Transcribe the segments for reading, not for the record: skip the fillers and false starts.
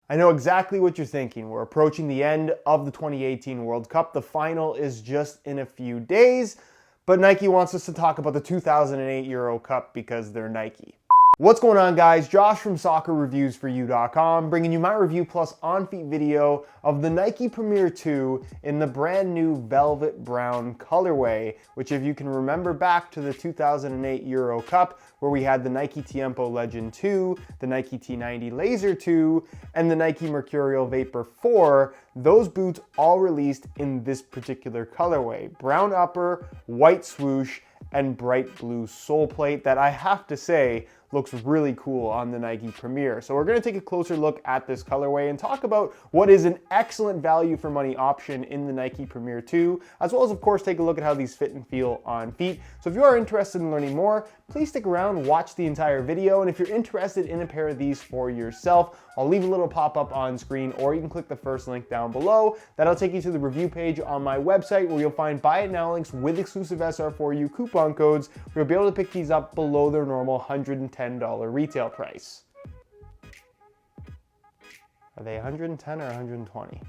I know exactly what you're thinking. We're approaching the end of the 2018 World Cup. The final is just in a few days, but Nike wants us to talk about the 2008 Euro Cup because they're Nike. What's going on, guys? Josh from soccerreviewsforyou.com bringing you my review plus on-feet video of the Nike Premier 2 in the brand new velvet brown colorway, which if you can remember back to the 2008 Euro Cup where we had the Nike Tiempo Legend 2, the Nike T90 Laser 2, and the Nike Mercurial Vapor 4, those boots all released in this particular colorway. Brown upper, white swoosh, and bright blue sole plate that I have to say looks really cool on the Nike Premier. So we're going to take a closer look at this colorway and talk about what is an excellent value for money option in the Nike Premier 2, as well as of course take a look at how these fit and feel on feet. So if you are interested in learning more, please stick around, watch the entire video, and if you're interested in a pair of these for yourself, I'll leave a little pop-up on screen, or you can click the first link down below. That'll take you to the review page on my website where you'll find buy it now links with exclusive SR4U coupon codes where you'll be able to pick these up below their normal $110 retail price. Are they 110 or 120?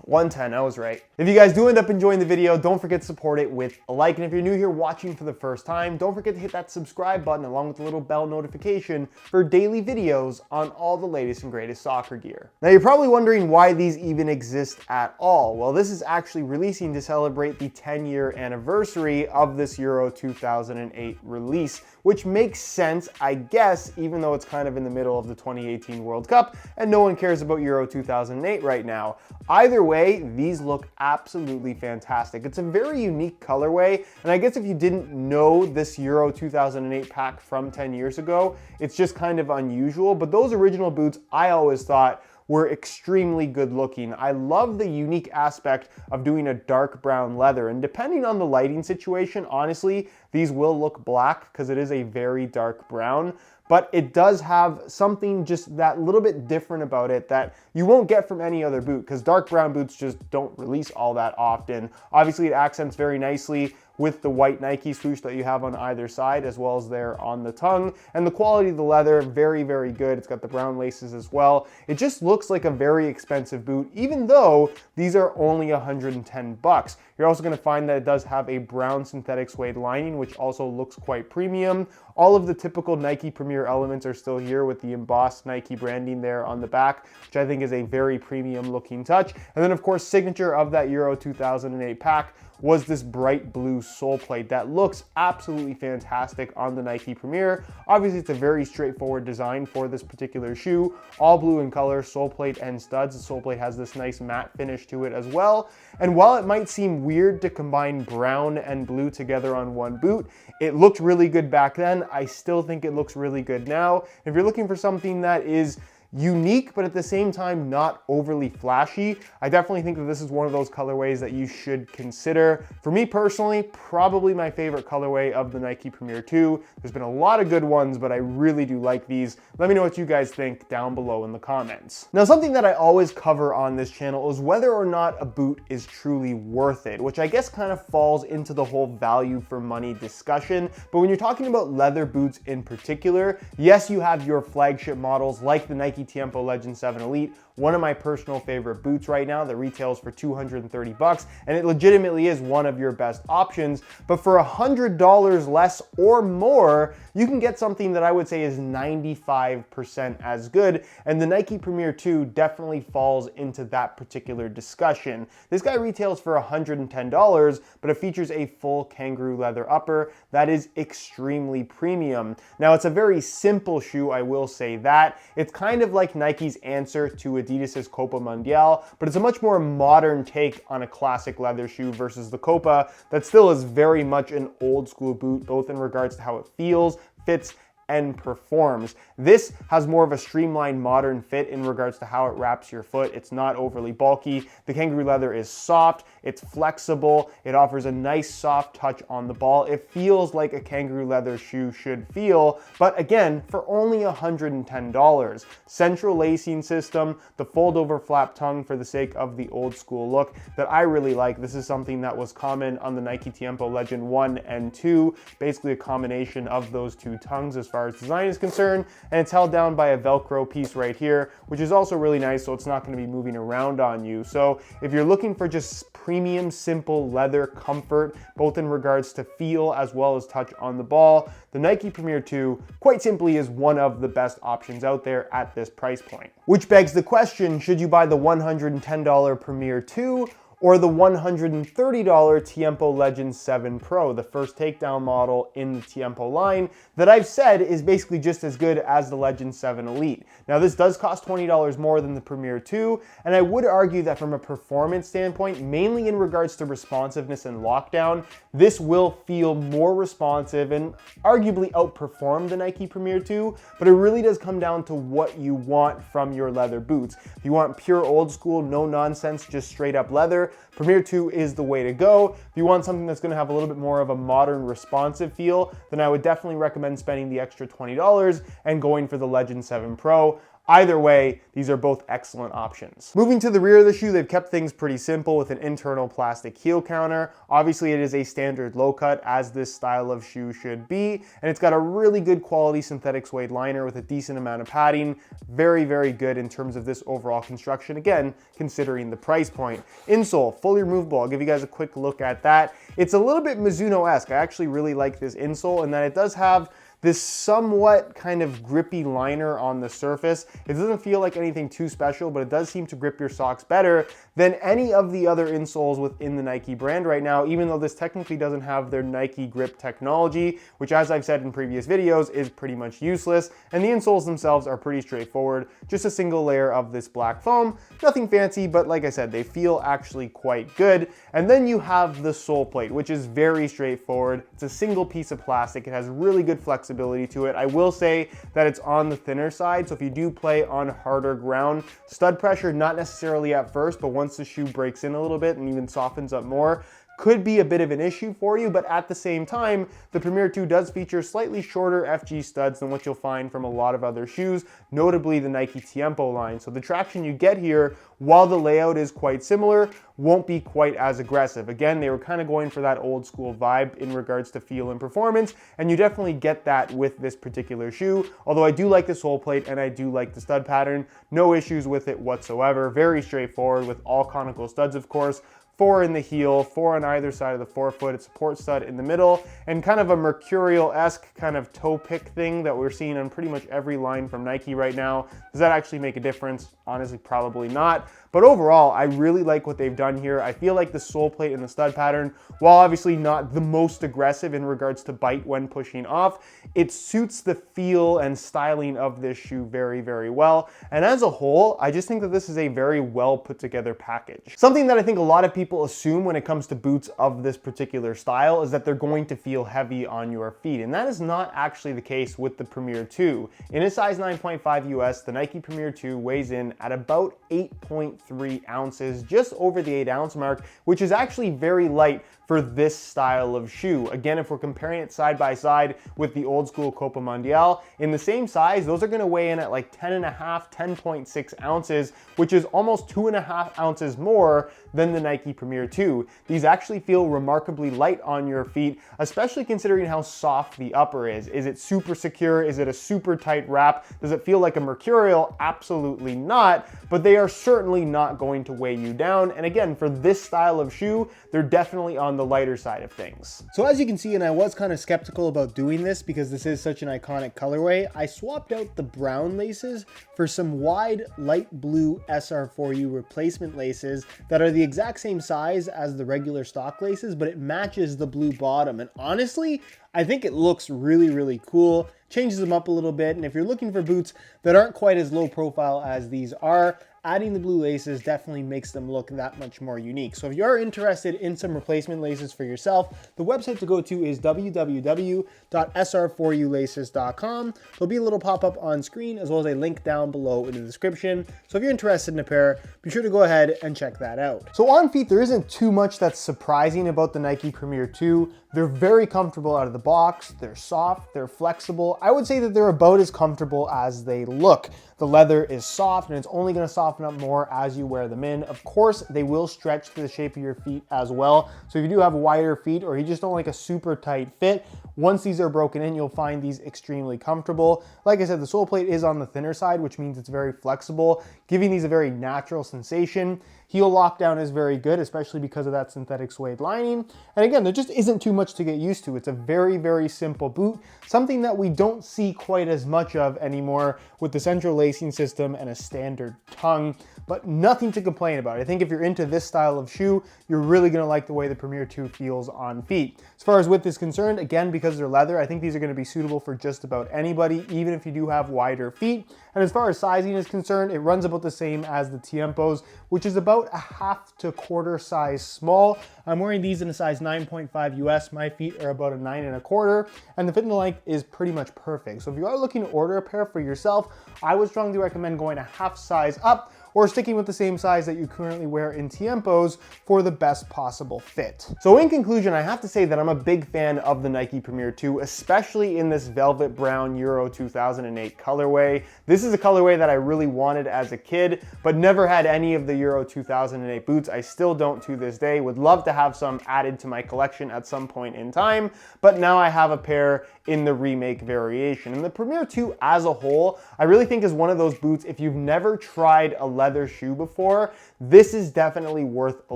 110, I was right. If you guys do end up enjoying the video, don't forget to support it with a like. And if you're new here watching for the first time, don't forget to hit that subscribe button along with the little bell notification for daily videos on all the latest and greatest soccer gear. Now you're probably wondering why these even exist at all. Well, this is actually releasing to celebrate the 10-year anniversary of this Euro 2008 release, which makes sense, I guess, even though it's kind of in the middle of the 2018 World Cup and no one cares about Euro 2008 right now. Either way, these look absolutely fantastic. It's a very unique colorway, and I guess if you didn't know this Euro 2008 pack from 10 years ago, it's just kind of unusual, but those original boots I always thought were extremely good looking. I love the unique aspect of doing a dark brown leather, and depending on the lighting situation, honestly, these will look black because it is a very dark brown, but it does have something just that little bit different about it that you won't get from any other boot because dark brown boots just don't release all that often. Obviously, it accents very nicely with the white Nike swoosh that you have on either side, as well as there on the tongue. And the quality of the leather, very, very good. It's got the brown laces as well. It just looks like a very expensive boot, even though these are only 110 bucks. You're also gonna find that it does have a brown synthetic suede lining, which also looks quite premium. All of the typical Nike Premier elements are still here with the embossed Nike branding there on the back, which I think is a very premium looking touch. And then of course, signature of that Euro 2008 pack was this bright blue sole plate that looks absolutely fantastic on the Nike Premier. Obviously, it's a very straightforward design for this particular shoe. All blue in color, sole plate and studs. The sole plate has this nice matte finish to it as well. And while it might seem weird to combine brown and blue together on one boot, it looked really good back then. I still think it looks really good now. If you're looking for something that is unique, but at the same time not overly flashy, I definitely think that this is one of those colorways that you should consider. For me personally, probably my favorite colorway of the Nike Premier 2. There's been a lot of good ones, but I really do like these. Let me know what you guys think down below in the comments. Now, something that I always cover on this channel is whether or not a boot is truly worth it, which I guess kind of falls into the whole value for money discussion. But when you're talking about leather boots in particular, yes, you have your flagship models like the Nike Tiempo Legend 7 Elite, one of my personal favorite boots right now that retails for 230 bucks, and it legitimately is one of your best options. But for $100 less or more, you can get something that I would say is 95% as good, and the Nike Premier 2 definitely falls into that particular discussion. This guy retails for $110, but it features a full kangaroo leather upper that is extremely premium. Now, it's a very simple shoe, I will say that. It's kind of like Nike's answer to Adidas's Copa Mundial, but it's a much more modern take on a classic leather shoe versus the Copa that still is very much an old school boot, both in regards to how it feels, fits, and performs. This has more of a streamlined modern fit in regards to how it wraps your foot. It's not overly bulky. The kangaroo leather is soft, it's flexible, it offers a nice soft touch on the ball. It feels like a kangaroo leather shoe should feel, but again, for only $110. Central lacing system, the fold over flap tongue for the sake of the old school look that I really like. This is something that was common on the Nike Tiempo Legend 1 and 2, basically a combination of those two tongues as far far as design is concerned, and it's held down by a Velcro piece right here, which is also really nice, so it's not going to be moving around on you. So if you're looking for just premium, simple leather comfort, both in regards to feel as well as touch on the ball, the Nike Premier 2 quite simply is one of the best options out there at this price point. Which begs the question, should you buy the $110 Premier 2 or the $130 Tiempo Legend 7 Pro, the first takedown model in the Tiempo line that I've said is basically just as good as the Legend 7 Elite. Now this does cost $20 more than the Premier 2, and I would argue that from a performance standpoint, mainly in regards to responsiveness and lockdown, this will feel more responsive and arguably outperform the Nike Premier 2, but it really does come down to what you want from your leather boots. If you want pure old school, no nonsense, just straight up leather, Premier 2 is the way to go. If you want something that's going to have a little bit more of a modern responsive feel, then I would definitely recommend spending the extra $20 and going for the Legend 7 Pro. Either way, these are both excellent options. Moving to the rear of the shoe, they've kept things pretty simple with an internal plastic heel counter. Obviously, it is a standard low cut, as this style of shoe should be, and it's got a really good quality synthetic suede liner with a decent amount of padding. Very, very good in terms of this overall construction, again, considering the price point. Insole, fully removable. I'll give you guys a quick look at that. It's a little bit Mizuno-esque. I actually really like this insole in that it does have this somewhat kind of grippy liner on the surface. It doesn't feel like anything too special, but it does seem to grip your socks better than any of the other insoles within the Nike brand right now, even though this technically doesn't have their Nike grip technology, which, as I've said in previous videos, is pretty much useless. And the insoles themselves are pretty straightforward. Just a single layer of this black foam. Nothing fancy, but like I said, they feel actually quite good. And then you have the sole plate, which is very straightforward. It's a single piece of plastic. It has really good flexibility to it. I will say that it's on the thinner side, so if you do play on harder ground, stud pressure, not necessarily at first, but once the shoe breaks in a little bit and even softens up more, could be a bit of an issue for you, but at the same time, the Premier 2 does feature slightly shorter FG studs than what you'll find from a lot of other shoes, notably the Nike Tiempo line. So the traction you get here, while the layout is quite similar, won't be quite as aggressive. Again, they were kind of going for that old school vibe in regards to feel and performance, and you definitely get that with this particular shoe. Although I do like the sole plate and I do like the stud pattern. No issues with it whatsoever. Very straightforward with all conical studs, of course. 4 in the heel, 4 on either side of the forefoot, a support stud in the middle, and kind of a mercurial-esque kind of toe pick thing that we're seeing on pretty much every line from Nike right now. Does that actually make a difference? Honestly, probably not. But overall, I really like what they've done here. I feel like the sole plate and the stud pattern, while obviously not the most aggressive in regards to bite when pushing off, it suits the feel and styling of this shoe very, very well. And as a whole, I just think that this is a very well put together package. Something that I think a lot of people assume when it comes to boots of this particular style is that they're going to feel heavy on your feet. And that is not actually the case with the Premier 2. In a size 9.5 US, the Nike Premier 2 weighs in at about 8.3 ounces, just over the 8 ounce mark, which is actually very light for this style of shoe. Again, if we're comparing it side by side with the old school Copa Mundial, in the same size, those are gonna weigh in at like 10.5, 10.6 ounces, which is almost 2.5 ounces more than the Nike Premier 2. These actually feel remarkably light on your feet, especially considering how soft the upper is. Is it super secure? Is it a super tight wrap? Does it feel like a mercurial? Absolutely not, but they are certainly not going to weigh you down. And again, for this style of shoe, they're definitely on the lighter side of things. So as you can see, and I was kind of skeptical about doing this because this is such an iconic colorway, I swapped out the brown laces for some wide light blue SR4U replacement laces that are the exact same size as the regular stock laces, but it matches the blue bottom. And honestly, I think it looks really, really cool. Changes them up a little bit. And if you're looking for boots that aren't quite as low profile as these are, adding the blue laces definitely makes them look that much more unique. So if you are interested in some replacement laces for yourself, the website to go to is www.sr4ulaces.com. There'll be a little pop-up on screen as well as a link down below in the description. So if you're interested in a pair, be sure to go ahead and check that out. So on feet, there isn't too much that's surprising about the Nike Premier 2. They're very comfortable out of the box. They're soft, they're flexible. I would say that they're about as comfortable as they look. The leather is soft and it's only gonna soften up more as you wear them in. Of course, they will stretch to the shape of your feet as well. So if you do have wider feet or you just don't like a super tight fit, once these are broken in, you'll find these extremely comfortable. Like I said, the sole plate is on the thinner side, which means it's very flexible, giving these a very natural sensation. Heel lockdown is very good, especially because of that synthetic suede lining. And again, there just isn't too much to get used to. It's a very, very simple boot, something that we don't see quite as much of anymore with the central lacing system and a standard tongue, but nothing to complain about. I think if you're into this style of shoe, you're really gonna like the way the Premier 2 feels on feet. As far as width is concerned, again, because they're leather, I think these are gonna be suitable for just about anybody, even if you do have wider feet. And as far as sizing is concerned, it runs about the same as the Tiempos, which is about a half to quarter size small. I'm wearing these in a size 9.5 US. My feet are about a 9.25, and the fit and the length is pretty much perfect. So if you are looking to order a pair for yourself, I would strongly recommend going a half size up or sticking with the same size that you currently wear in Tiempos for the best possible fit. So in conclusion, I have to say that I'm a big fan of the Nike Premier 2, especially in this velvet brown Euro 2008 colorway. This is a colorway that I really wanted as a kid, but never had any of the Euro 2008 boots. I still don't to this day. Would love to have some added to my collection at some point in time, but now I have a pair in the remake variation. And the Premier 2 as a whole, I really think is one of those boots, if you've never tried a leather shoe before, this is definitely worth a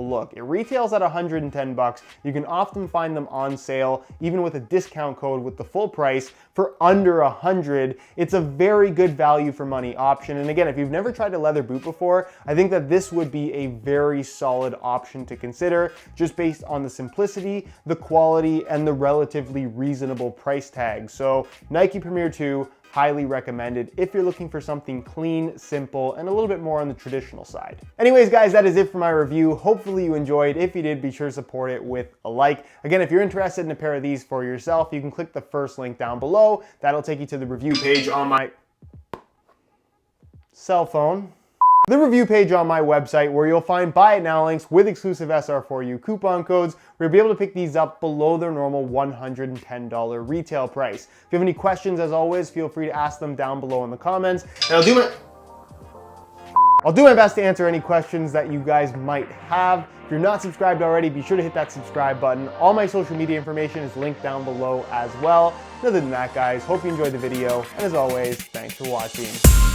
look. It retails at 110 bucks. You can often find them on sale, even with a discount code with the full price for under 100. It's a very good value for money option. And again, if you've never tried a leather boot before, I think that this would be a very solid option to consider, just based on the simplicity, the quality, and the relatively reasonable price tag. So Nike Premier 2, highly recommended if you're looking for something clean, simple, and a little bit more on the traditional side. Anyways, guys, that is it for my review. Hopefully you enjoyed. If you did, be sure to support it with a like. Again, if you're interested in a pair of these for yourself, you can click the first link down below. That'll take you to the review page on my cell phone. The review page on my website, where you'll find buy it now links with exclusive SR4U coupon codes, where you'll be able to pick these up below their normal $110 retail price. If you have any questions, as always, feel free to ask them down below in the comments, and I'll do my best to answer any questions that you guys might have. If you're not subscribed already, be sure to hit that subscribe button. All my social media information is linked down below as well. Other than that, guys, hope you enjoyed the video, and as always, thanks for watching.